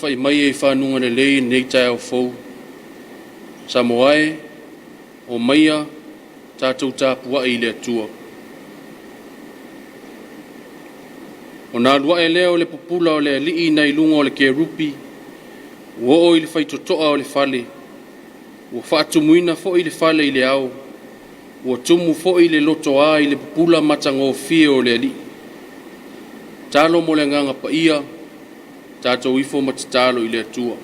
fai mai e whanunga le lei nei tai au fau. Sa moae o maia tātou tāpua i le atua. O nā lua e leo le pupula o le alii nei lunga o le ke rupi, ua o i le whai totoa o le whale, ua whaatumuina fo i le whale i le au, ua tumu fo i le loto a i le pupula matango fie o le alii. Talo mo le nganga pa ia, tātou ifo matatalo i le atua.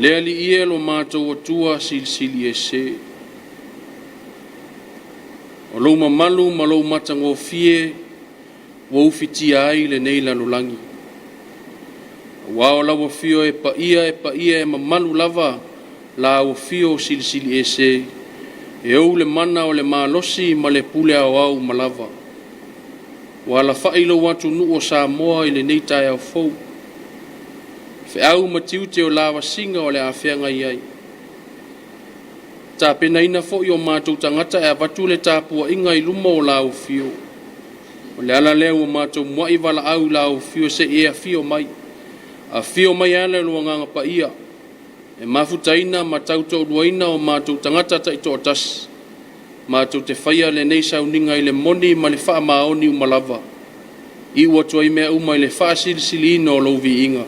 Le ali ia lo mātou atua sili e se. O lou mamalu ma lou matango fie, wa ufitia ai le nei lalolangi. Wa o lawa fio e pa ia e mamalu lava la o fio sili e se. E au le mana o le malosi ma le pule au malava. Wa la whailo watu nu o Samoa i le nei tai au fau. Fe au matiu te o lawa singa o le awhianga iai. Tā pena ina fo i o mātou tangata e avatu le tāpua inga i luma o lau fio. O le ala leo o mātou mua i wala au lau fio se e a fio mai. A fio mai ala lua nganga pa ia. E mafutaina ma tautou duaina o mātou tangata ta ito otas. Mātou te whaia le nei sauninga i le moni ma le wha maoni umalava. I watua i mea uma i le wha sili ino o louvi inga.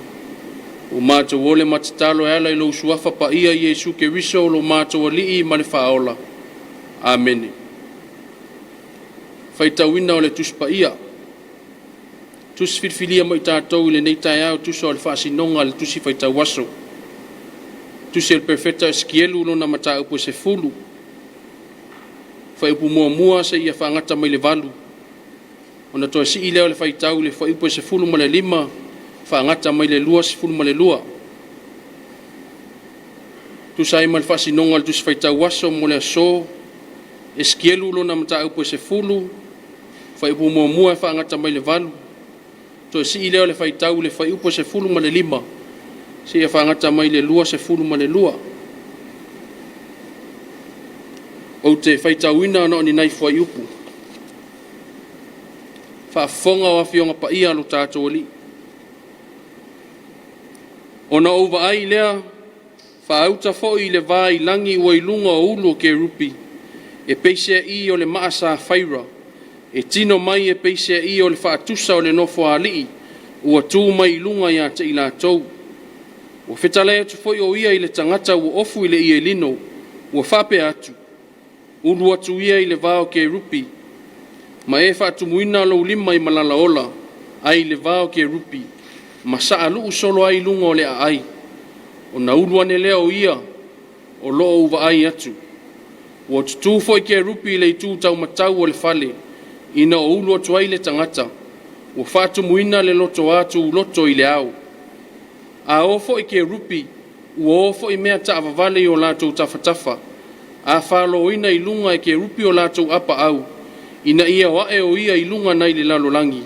O mātou ole matatalo e ala i lou suafa pa ia Iesu ke riso o lo mātou alii ma le wha aola. Amene. Whaitawina o le tus pa ia. Tus whitwhilia mo i tātou i le nei tai au tusa o le wha sinonga le tusi whaitawaso. Tusi el perfecta eskielu lo na mata upo se fulu. Whai upu mua se ia whaangata mai le valu. Ona toa si i leo le whaitau le whai upo se fulu ma le 5. Whaangata mai le lua se fulu ma le lua. Tusa ima le whasinonga le tusi whaitau waso mo le aso. Eskielu lo na mata upo se fulu. Whai upu mua whaangata mai le valu. Toa si i leo le whaitau le whai upo se fulu ma le 5. Se ia whaangata mai le lua se fulu ma le lua. O te whaitauina no ni nai whai upu. Whaafonga o awhionga pa ia lo tātou ali. O na ova ai lea, whaauta fo i le vai langi ua ilunga o ulu ke rupi. E peisea i o le maasa whaira. E tino mai e peisea i o le whaatusa o le nofo alii. Ua tū mai ilunga ia te ila tau. Ua whetalai atu foi o ia i le tangata ua ofu i le ia lino. Ua whape atu. Ulu atu ia i le vao ke rupi. Ma e whaatumuina lo lima i malala ola. Ai le vao ke rupi. Ma saa luu solo ai lunga o le ai. O na ulu ane leo ia. O loo uva ai atu. Ua tutu foi ke rupi i le itu tau matau o le fale. Ina o ulu atu ai le tangata. Ua whaatumuina le loto atu loto i le au. A ofo i ke rupi, ua ofo i mea ta avavale o lātou tawhatafa. A whalo ina i lunga i ke rupi o lātou apa au. Ina ia wae o ia i lunga nei le lalolangi.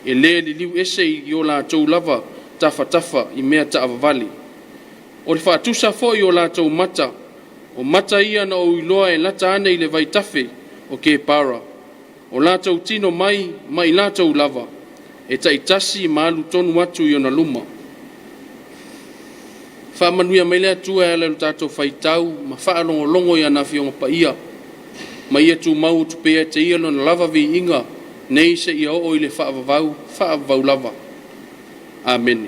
E le li liu ese i o lātou lava tawhatafa i mea ta avavale. O le whaatusa fo i o lātou mata. O mata ia na o iloa e lata ane i le vaitafe o ke para. O lātou tino mai lātou lava. E taitasi maalu tonu atu i ona luma. Whaamanuia mai lea tua e leo tātou whaitau, ma whaalongo i ana whionga pa ia. Ma ia tu mau tu pea te ia lona lava vi inga, nei se ia o i le whaavavau lava. Amen.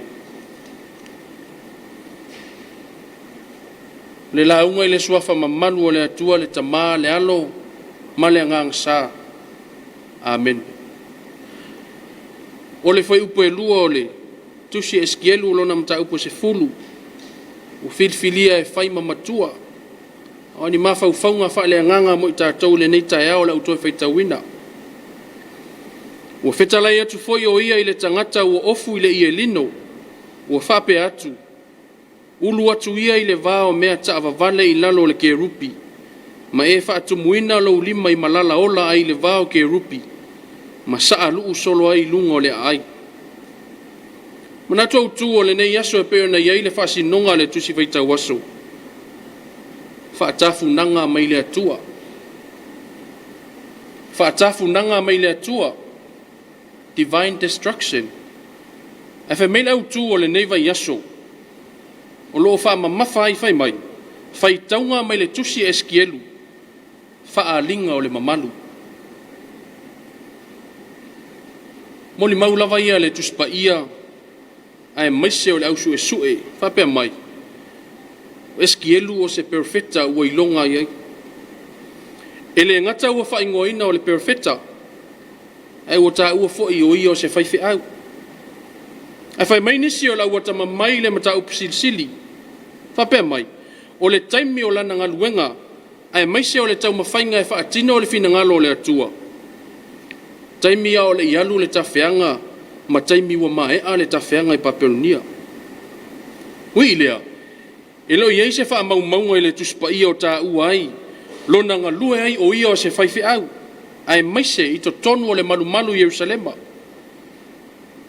Le launga i le suafa mamanu o le atua le tamā le alo, ma le ngang sa. Amen. O le whai upo e lua o le, tusi eskielu lona mta upo se fulu. O filfilia e whai mamatua. O ni mawhauwhaunga whaile nganga mo i tātou le nei tai ao la utoi whaitawina. O whetalai atu foi o ia i le tangata o ofu i le ia lino. O whape atu. Ulu atu ia i le vāo mea ta avavale i lalo le ke rupi. Ma e whaatu muina lo lima i malala ola ai le vāo ke rupi. Ma saa luu solo ai lunga o le ai. Mana tau tu o le nei aso e peo na iai le whasi nonga le tusi whaita waso. Whaatafu nanga mai le atua. Whaatafu nanga mai le atua. Divine destruction. e fe mele au tu o le nei vai aso o lo fa mamafa ai fai mai fai taunga mai le tusi eskielu fa alinga o le mamalu moli maulava ia le tuspa ia ai maise o le ausu e sue fa pe mai eskielu o se perfecta ua ilonga ia ele ngata ua fa ingoina o le perfecta ai o ta ua fo i o ia o se fai fe au ai fai mai nisi o la ua tama mai le mata upisilsili fa pe mai o le taimi o lana ngaluenga ai maise o le tau mafainga e fa atina o le fina ngalo o le atua taimi o le ialu le tafeanga ma taimi ua mae a le tafeanga i papelonia ui lea elo iei se fa mau maunga i le tuspa ia o ta uai lo na ngalue ai o ia o se faife au ai maise i to tonu o le malu Yerusalema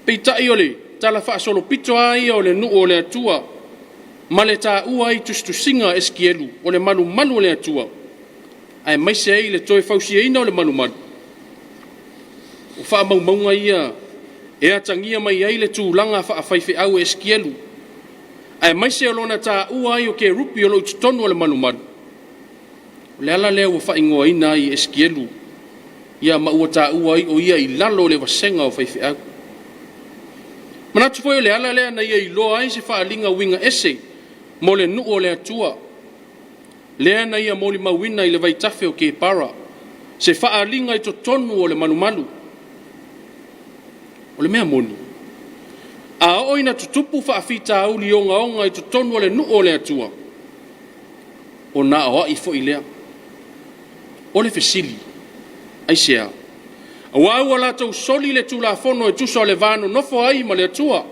peitai o le tala fa solo pito ai o le nu o le atua ma le ta uai tustusinga eskielu o le malu o le atua ai maise ai le toe fausiaina o le malu o fa mau maunga ia e atangia mai ai le tūlanga fa faife au eskielu ai maise o lona ta uai o ke rupi o lo tonu o le malu le ala lea ua whaingoa ina i eskielu ia ma ua ta uai o ia i lalo le wasenga o faife au manatu foi o le ala lea na ia i loa ai se whaalinga winga ese mo le nu o le atua lea na ia mo li mawina i le vaitafe o ke para se whaalinga i to tonu o le malu o le mea moni a oina tutupu whaafita au li onga i to tonu o le nu o le atua o na oa i fo i lea o le fesili ai sea awa ua latou soli le tulafono e tusa o le vano nofo ai ma le atua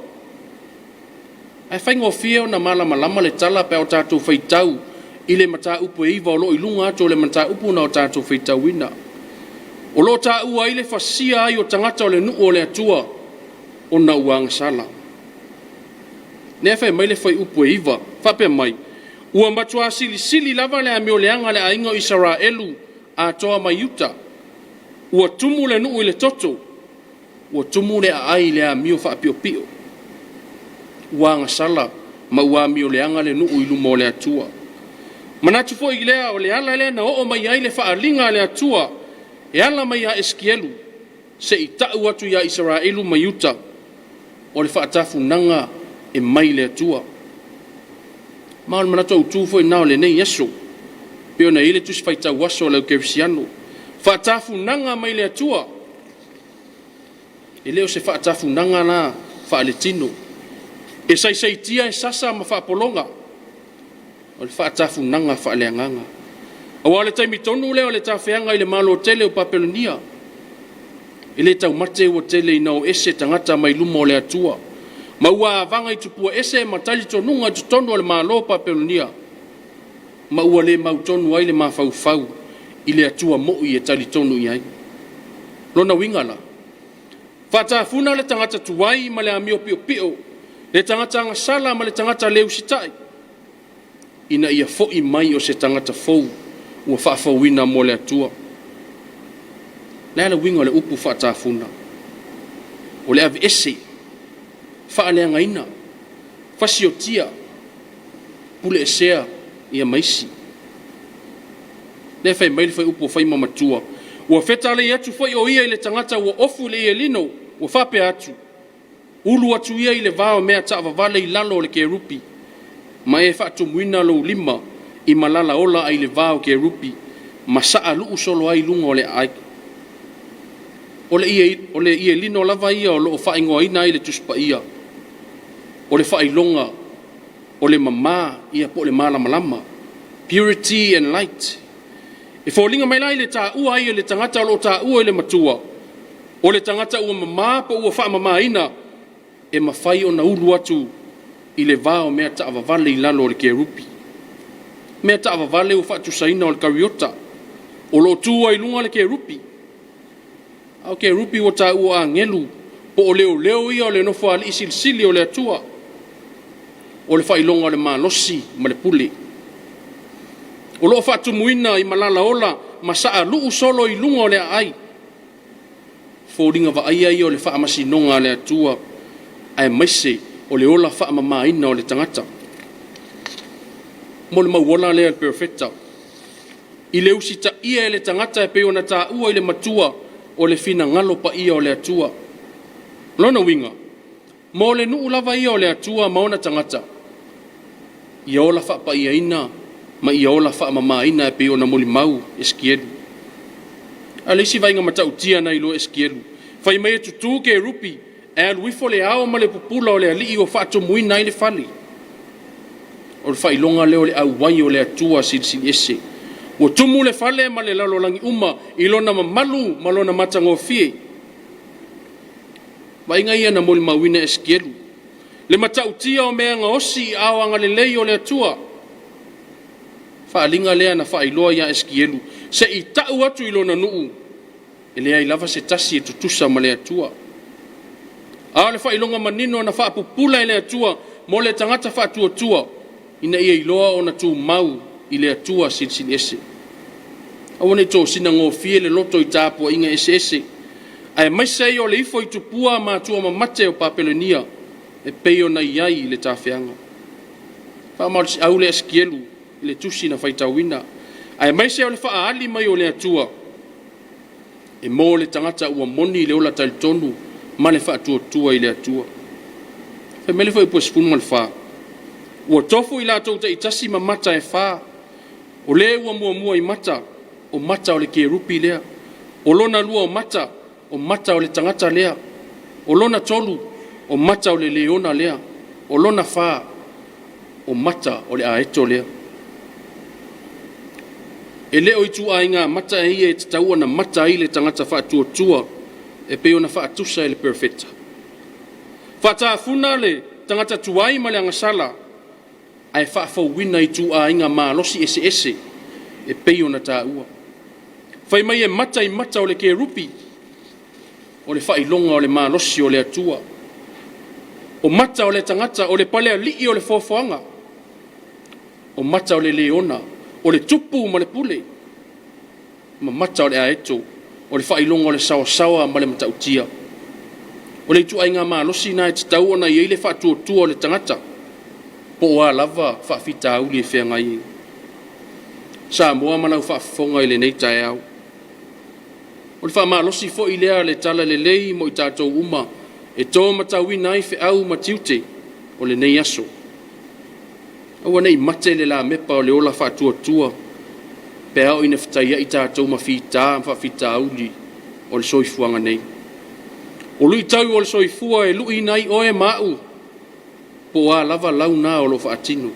ai faigofia ona malamalama le tala pe o tatou faitau i le mataupu e iva o loo i luga atu o le mataupu na o tatou faitauina o loo taʻua ai le fasia ai o tagata o le nuu o le atua ona ua agasala lea fai mai le faiupu e iva faapea mai ua matua silisili lava le ameoleaga le aiga o isaraelu atoa mai Yuta ua tumu le nuu i le toto ua tumu le aai le amio faapiopio ua agasala ma ua amioleaga le nuu i luma o le atua manatu foʻi lea o le ala lea na oo mai ai le faaliga a le atua e ala mai a eskielu seʻi taʻu atu iā isaraelu ma Yuta o le faatafunaga e mai le atua ma o le manatu autū foʻi na o lenei aso pe ona i le tusi faitau aso o le kerisiano faatafunaga mai le atua e lē o se faatafunaga la faaletino e saisaitia e sasa ma faapologa o le faatafunaga faaleagaga aua o le taimitonu lea o le tafeaga i le malo tele o papelonia e lē taumate ua tele ina o ese tagata mai luma o le atua ma ua avaga i tupua ese ma talitonuga i totonu o le malo papelonia ma ua lē mautonu ai le mafaufau i le atua moʻi e talitonu i ai lona uiga la faatafuna le tagata tuai ma le amio piopio le tagata agasala ma le tagata leusitaʻi ina ia foʻi mai o se tagata fou ua faafauina mo le atua le ala uiga o le upu faatafuna o le ave ese faaleagaina fasiotia pule esea ia maisi le fai mai le fai upu fai mamatua ua fetale atu foi o ia i le tagata ua ofu le ia lino ua fape atu ulu atu ia i le vao mea taavavale i lalo o le kerupi ma e faatumuina lou lima i malala ola ai le vao kerupi ma saa luu solo ai lunga o le ai o le ia lino lava ia o loo faaigoaina ai le tuspaia o le faailoga o le mamā ia po le malamalama purity and light e fōlinga mai lai le tāua ai le tangata o lo tāua i le matua o le tangata ua mamā po ua faamamāina e mawhai o na ulu atu i le vao mea taavavale i lalo o le kerupi mea taavavale ua faatusaina o le kariota o lo tua i lunga le kerupi au kerupi ua tāua angelu po o leo ia o le nofo alii silisili o le atua o le failonga o le malosi ma le pule o loo faatumuina i malala ola ma saa luu solo i lunga o le ai fōringa vaaia ia o le faamasinoga a le atua ai maise o le ola faamamaina o le tagata mo le mauola lea le perfecta i le usi taʻia e le tagata e pei ona taʻua i le matua o le finagalo paia o le atua lona uiga mo le nuu lava ia o le atua ma ona tagata ia ola faapaiaina ma ia ola faamamaina e pei ona molimau eskielu a le isi vaiga matautia na ilo eskielu fai mai e tutū ke rupi e aluifo le ao ma le pupula o le alii o faatomuina ai le fali o le faailoga lea o le auai o le atua silisili ese ua tumu le fale ma le lalolagi uma i lona mamalu ma lona matagofie vaiga ia na molimauina eskielu le matautia o mea gaosi i aoaga lelei o le atua faaliga lea na faailoa ia eskielu seʻi taʻu atu i lona nuu e lea i lava se tasi e tutusa ma le atua a le faailoga manino na faapupula i le atua mo le tagata faatuatua ina ia iloa ona tumau i le atua silisili ese auana i tosina gofie le loto i tapuaʻiga eseese ae maise ai o le ifo i tupua matua mamate o papelonia e pei ona iai i le tafeaga faamauleseʻau le eskielu i le tusi na faitauina ae maise o le faaali mai o le atua e mo le tagata ua moni i le ola talitonu ma le faatuatua i le atua faimele foi puasefulu ma le fā ua tofu i latou taʻitasi ma mata e fā o lē ua muamua i mata o mata o le kerupi lea o lona lua o mata o le tagata lea o lona tolu o mata o le leona lea o lona fā o mata o le aeto lea e lē o i tuaiga mata e ia e tataua na mata ai le tagata faatuatua e pei ona faatusa e le perfecta faatafuna le tagata tuai ma le agasala ae faafauina i tuaiga malosi eseese e pei ona tāua fai mai e mata i mata o le kerupi o le faailoga o le malosi o le atua o mata o le tagata o le pale alii o le foafoaga o mata o le leona o le tupu ma le pule ma mata o le aeto o le faailoga o le sawasawa ma le matautia o le ituaiga malosi na e tatau ona iai le faatuatua o le tagata po ua lava faafitauli e feagai sa moa manau faafofoga i lenei taeau o le faamalosi foʻi lea le tala lelei mo i tatou uma e tō matauina ai feʻau ma tiute o lenei aso aua neʻi mate le lamepa o le ola faatuatua pe ao ina fetaiaʻi tatou ma fitā ma faafitauli o le soifuaga nei o lui tau o le soifua e luʻi ai oe maʻu po ua lava launa o lo faatino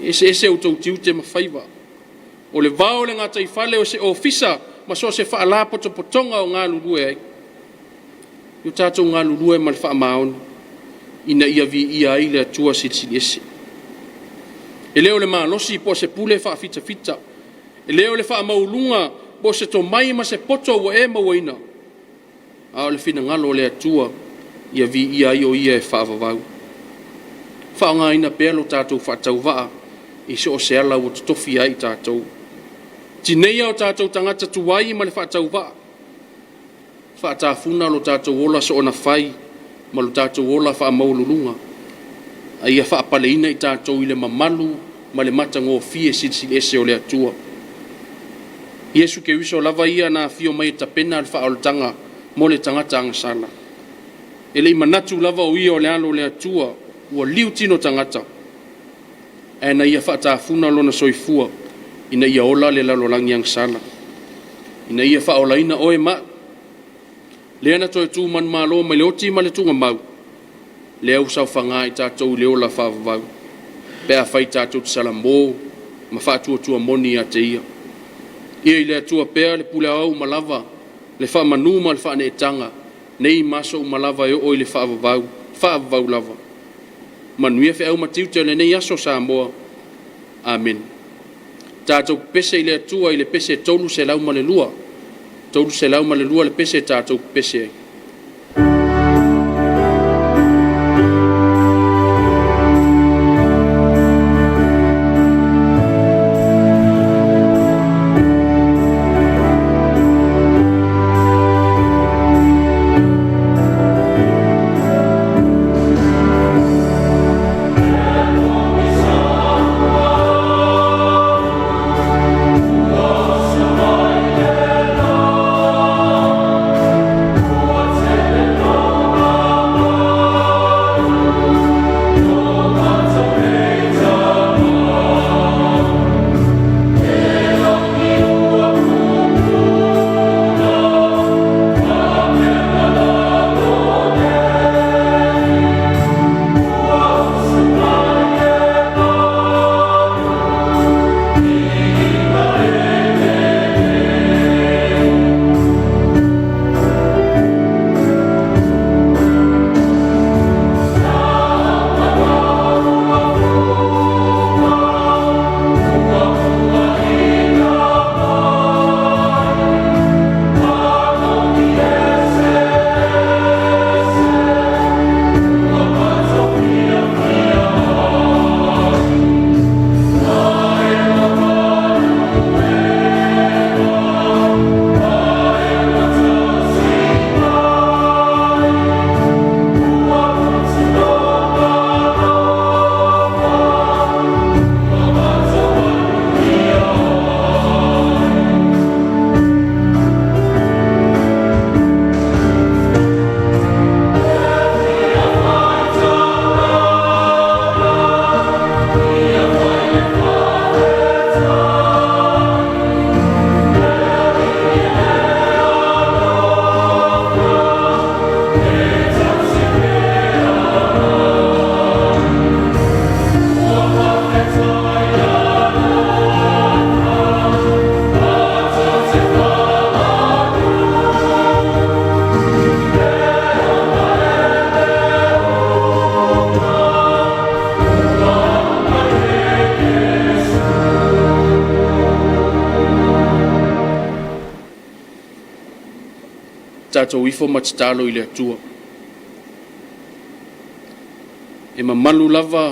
ese outou tiute ma faiva o le vao le gataifale o se ofisa ma so se faala potopotoga o galulue ai io tatou galulue ma le faamaona ina ia viia ai le atua silisili ese e lē o le malosi po se pule faafitafita e lē o le faamauluga po se tomai ma se poto ua e mauaina a o le finagalo o le atua ia viia ai o ia e faavavau faaogāina pea lo tatou faatauvaa i se o se ala ua totofi ai tatou tineia o tatou tagata tuai ma le faatauvaa faatafuna lo tatou ola so ona fai ma lo tatou ola faamaululuga aia faapaleina i tatou i le mamalu ma le matagofie silisili ese o le atua iesu keriso lava ia na afio mai e tapena le faaolotaga mo le tagata agasala e leʻi manatu lava o ia o le alo o le atua ua liu tino tagata e na ia faatafuna lona soifua ina ia ola le lalolagi agasala ina ia faaolaina oe ma lea na toe tumanumālo mai le oti ma le tugamau lea usaufagā i tatou i le ola faavavau pe a fai tatou tasalamō ma faatuatua moni iā te ia i le atua pea le puleau ma lava le faamanu ma le faaneetaga nei masou ma lava e oo i le faavavau lava manuia feʻau ma tiute o lenei aso sa moa amen tatou pese i le atua i le pese tolu selau ma le lua le pese tatou pese ai tātou ifo matitalo i le atua. E mamalu lava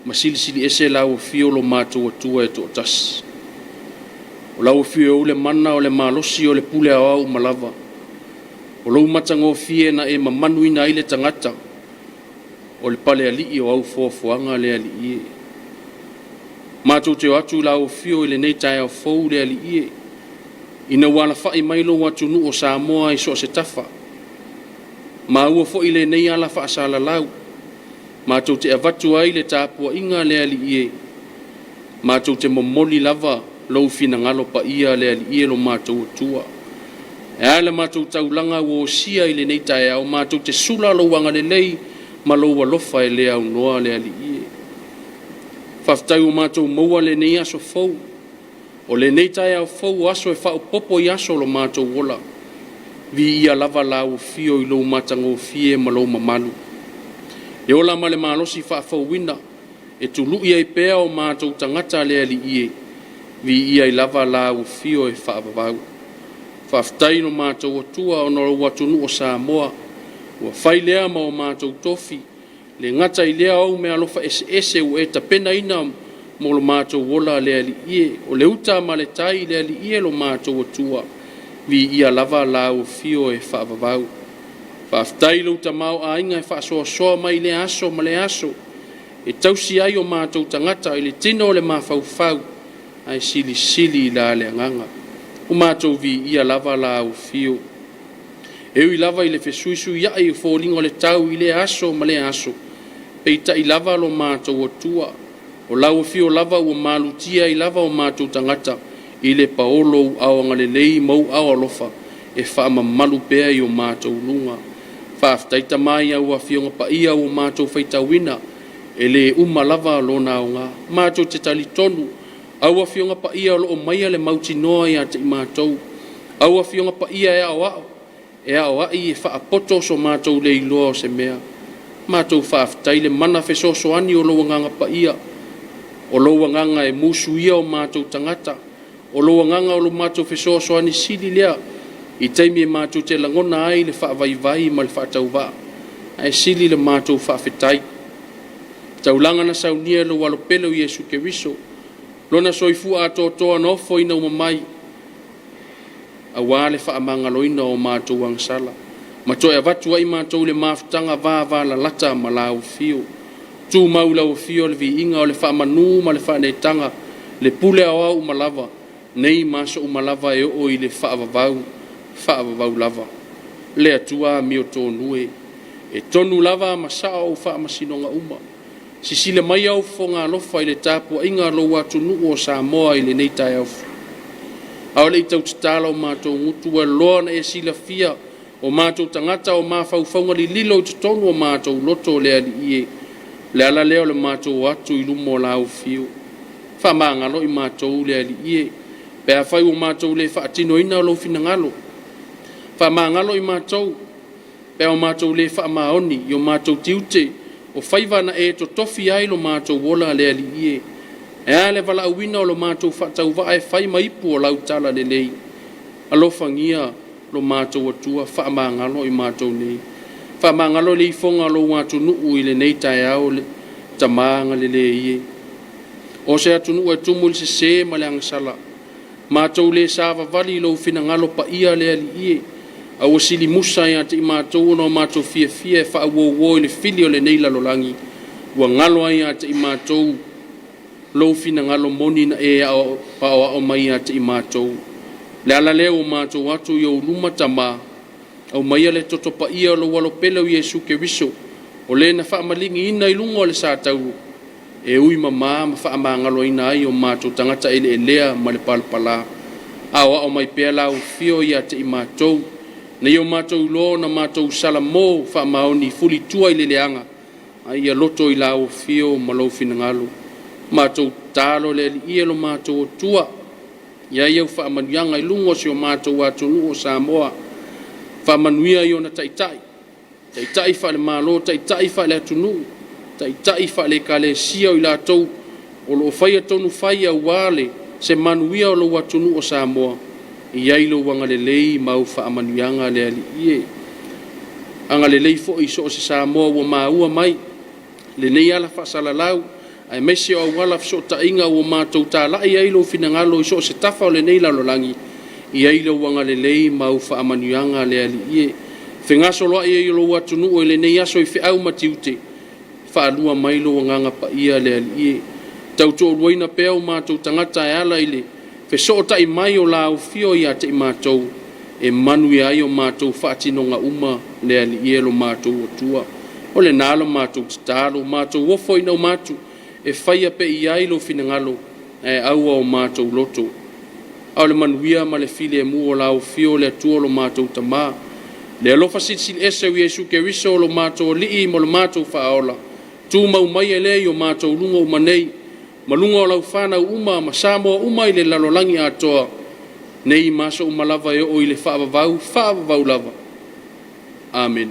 masilisili ese lau fio lo mātou atua e to tas. O lau fio o le mana o le malosi o le pule au malava. O lau matango fie na e mamanu ina i le tangata. O le pale ali o au fuafuanga le ali ie. Mātou te atu lau fio i le nei tai au fau le ali ie. Ina wala fai mailo watu nu o Samoa i so se tafa. Ma ua fo i le nei ala fa asala lau. Mātou te avatu ai le tāpua inga le ali ie. Mātou te momoli lava lau fina ngalo pa ia le ali ie lo mātou atua. E ala mātou taulanga o sia i le nei tai au mātou te sula lo wanga le lei ma lo walofa e le au noa le ali ie. Whaftai o mātou maua le nei aso fau. O le nei tai au fau aso e whao popo i aso lo mātou wola. Vi ia lava lau fio i lo matango fie ma lo mamalu. E ola ma le malosi whaafau wina. E tulu ia i pēa o mātou tangata le ali ie. Vi ia i lava lau fio e whaavavau. Whaftai no mātou atua o nora watunu o Samoa. Ua whai lea ma o mātou tofi. Le ngata i lea au me alofa ese u e ta pena ina mo lo mātou wola le ali ie. O le uta ma le tai le ali ie lo mātou atua. Vi ia lava lau fio e whaavavau. Whaftai lo ta mau a inga e whaasoa soa mai le aso ma le aso. E tausi ai o mātou tangata i le tino le mawhauwhau. Ai sili sili la le anganga. O mātou vi ia lava lau fio. Eui lava i le fesuisu ia i fōlingo le tau i le aso ma le aso. Peita i lava lo mātou atua. O lau fio lava ua malutia i lava o mātou tangata. I le paolo au le lei mau au alofa. E whaama malu pēa i o mātou lunga. Whaaftaita mai au a fionga pa ia o mātou whaitawina. E le lava lona o ngā. Mātou te tali tonu. Au a fionga pa ia o maia le mauti noa i a te i mātou. Au a fionga pa ia e au au. E au ai e whaapoto so mātou le iloa o se mea. Mātou whaaftai le mana fesoso ani o loa nganga pa ia. O loa nganga e musu ia o mātou tangata. O loa nganga o lo mātou fesoso ani sili lea. I teimi e mātou te langona ai le whaavaivai ma le whaatauwa. Ai sili le mātou whaafetai. Taulanga na saunia lo walo pelo Iesu Keriso. Lona soifua ato toa no fo ina umamai. A wale whaamangaloina o mātou ang sala. Ma toi avatu ai mātou le mafutanga vāva la lata ma lau fio. Tū mau lau fio le vi inga o le whaamanu ma le whaanetanga. Le pule awa umalava. Nei maso umalava e o i le whaavavau lava. Le atua mi o tōnue. E tonu lava masao o whaamasinonga uma. Sisile mai au fonga alofa i le tāpua inga lo watu nuu o Samoa i le nei tai au. Au le itau titala o mātou ngutu e loa na e sila fia o mātou tangata o mawhauwhaunga li lilo i tutonu o mātou loto le ali ie. Le ala leo le mātou atu i lumo lau fio. Whamangalo i mātou le ali ie. Pea whai o mātou le whaatino ina o lo finangalo. Whamangalo i mātou. Pea o mātou le whaamaoni i o mātou tiute. O whaiwana e to tofi ai lo mātou wola le ali ie. E ale wala uwina o lo mātou whatau wa e whai maipu o lau tala le lei. Alofangia lo mātou atua whaamangalo i mātou nei. Whaamangalo le i fonga lo mātou nuu i le nei tai au le tamanga le le ie. O se atu nuu e tumul se ma le angasala. Mātou le sāwa vali lo finangalo pa ia le ali ie. A o sili musa i ati i mātou no mātou fia fia e wha uo i le fili o le neila lo langi. Ua ngalo ai ati i mātou lo fina ngalo moni na e a pa o mai ati i mātou. Le ala leo o mātou atu i o luma tama. Au mai ale toto pa ia lo walo pelo Iesu Keriso. O le na wha malingi ina i lungo le sātau. E ui mama ma wha amangalo ina ai o mātou tangata ele elea ma le palpala. Awa o mai pea lau fio i ati i mātou. Nei o mātou lo na mātou salamo wha maoni fuli tua i le leanga. Ai a loto i lau fio ma lau finangalo. Mātou tālo le li ia lo mātou o tua. Ia iau wha amanuanga i lungo si o mātou atu o Samoa. Wha manuia i o na taitai. Taitai wha le malo, taitai wha le atunu. Taitai wha le ka le sia o i lātou. O lo whaia tonu whaia wale se manuia o lo atunu o Samoa. i ai lo wanga le lei mau fa amanuanga le ali ie anga le lei fo i so se sa mo wa maua mai le nei ala fa sala lau ai mesi o wala so ta inga o ma to ta la i ai lo finangalo so se tafa o le nei la lo langi i ai lo wanga le lei mau fa amanuanga le ali ie finga so lo i lo watu nu o le nei aso i fi au matiute fa alua mai lo nganga pa ia le ali ie tau to roina pe o ma to tangata ala ile fe so ta i mai o la o fio ia te ma to e manu ia i o ma to fa tino nga uma le ali ie lo ma to tua o le nalo ma to talo ma to wo foi no ma to e faia pe ia i lo finangalo e au o ma to loto au le manuia ma le file mu o la o fio le tuo lo ma to tama le lo fasit ese wi Yesu ke riso lo ma to li mo lo ma to fa ola tu mau mai ele o ma to lungo manei malungo lau fana uma masamo uma ile lalolangi atoa nei maso umalava yo o ile fa vau lava amen.